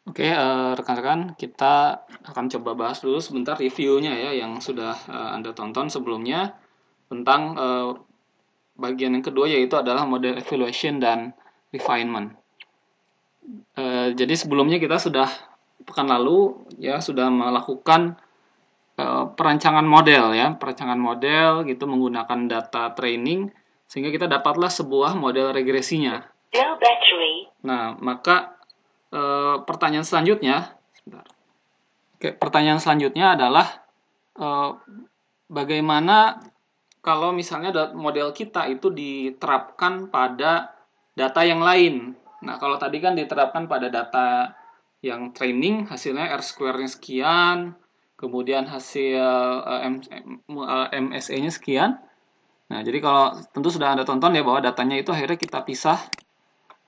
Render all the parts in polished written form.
Oke, rekan-rekan, kita akan coba bahas dulu sebentar reviewnya ya yang sudah Anda tonton sebelumnya tentang bagian yang kedua, yaitu adalah model evaluation dan refinement. Jadi sebelumnya kita sudah pekan lalu ya sudah melakukan perancangan model ya, perancangan model gitu menggunakan data training sehingga kita dapatlah sebuah model regresinya. Low battery. Nah, maka pertanyaan selanjutnya, sebentar. Oke, pertanyaan selanjutnya adalah bagaimana kalau misalnya model kita itu diterapkan pada data yang lain. Nah, kalau tadi kan diterapkan pada data yang training, hasilnya R-square-nya sekian, kemudian hasil MSE-nya sekian. Nah, jadi kalau tentu sudah Anda tonton ya bahwa datanya itu akhirnya kita pisah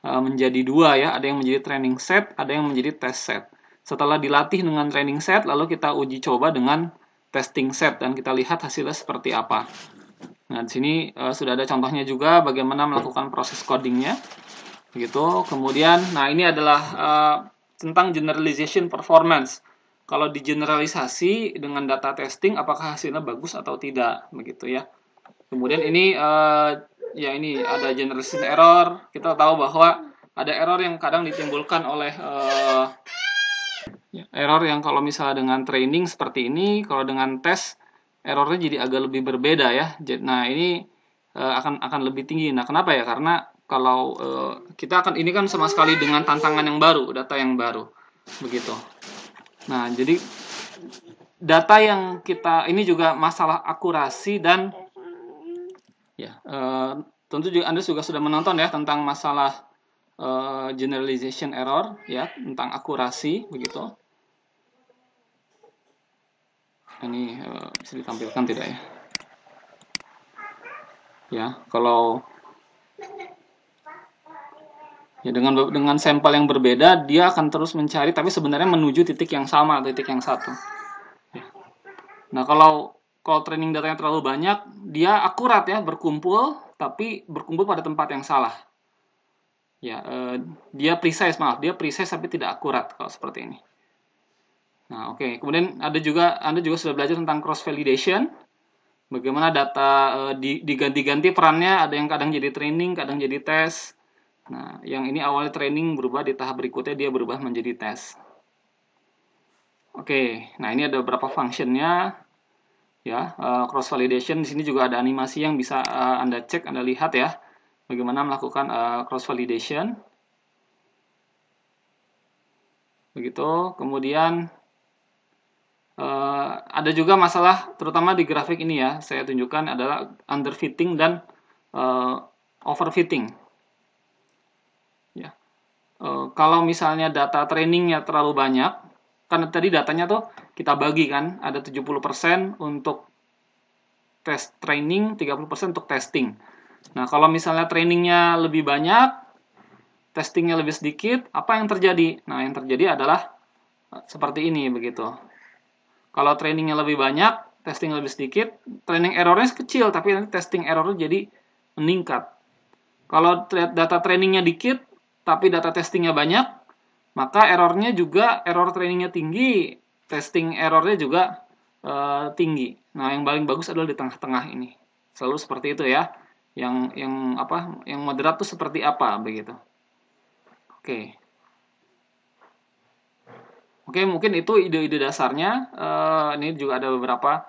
menjadi dua ya, ada yang menjadi training set, ada yang menjadi test set. Setelah dilatih dengan training set, lalu kita uji coba dengan testing set dan kita lihat hasilnya seperti apa. Nah, di sini sudah ada contohnya juga bagaimana melakukan proses codingnya. Begitu. Kemudian, nah ini adalah tentang generalization performance. Kalau digeneralisasi dengan data testing, apakah hasilnya bagus atau tidak, begitu ya. Kemudian ini ya ini ada generation error. Kita tahu bahwa ada error yang kadang ditimbulkan oleh error yang kalau misalnya dengan training seperti ini, kalau dengan tes errornya jadi agak lebih berbeda ya. Nah, ini akan lebih tinggi. Nah, kenapa ya? Karena kalau kita akan ini kan sama sekali dengan tantangan yang baru, data yang baru. Begitu. Nah, jadi data yang kita ini juga masalah akurasi dan ya, tentu juga Anda juga sudah menonton ya tentang masalah generalization error ya, tentang akurasi begitu. Ini bisa ditampilkan tidak ya? Ya, kalau ya dengan sampel yang berbeda dia akan terus mencari tapi sebenarnya menuju titik yang sama, titik yang satu. Ya. Nah, kalau training datanya terlalu banyak, dia akurat ya, berkumpul tapi berkumpul pada tempat yang salah. Ya, dia precise tapi tidak akurat kalau seperti ini. Nah, oke. Kemudian Anda juga sudah belajar tentang cross validation. Bagaimana data diganti-ganti perannya, ada yang kadang jadi training, kadang jadi tes. Nah, yang ini awalnya training berubah di tahap berikutnya dia berubah menjadi tes. Oke, nah ini ada beberapa functionnya. Ya, cross validation di sini juga ada animasi yang bisa Anda cek, Anda lihat ya. Bagaimana melakukan cross validation. Begitu. Kemudian ada juga masalah terutama di grafik ini ya, saya tunjukkan adalah underfitting dan overfitting. Ya. Kalau misalnya data trainingnya terlalu banyak, kan tadi datanya tuh kita bagi kan, ada 70% untuk tes training, 30% untuk testing. Nah, kalau misalnya trainingnya lebih banyak, testingnya lebih sedikit, apa yang terjadi? Nah, yang terjadi adalah seperti ini begitu. Kalau trainingnya lebih banyak, testing lebih sedikit, training errornya kecil, tapi nanti testing errornya jadi meningkat. Kalau data trainingnya dikit, tapi data testingnya banyak, maka error trainingnya tinggi, testing errornya juga tinggi. Nah, yang paling bagus adalah di tengah-tengah ini. Selalu seperti itu ya. Yang moderat tuh seperti apa begitu. Oke. Oke, mungkin itu ide-ide dasarnya. Ini juga ada beberapa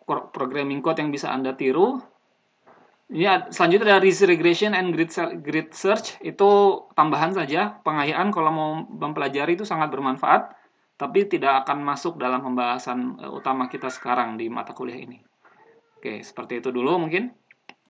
programming code yang bisa Anda tiru. Ini selanjutnya ada regression and grid search. Itu tambahan saja. Pengayaan kalau mau mempelajari itu sangat bermanfaat, tapi tidak akan masuk dalam pembahasan utama kita sekarang di mata kuliah ini. Oke, seperti itu dulu mungkin.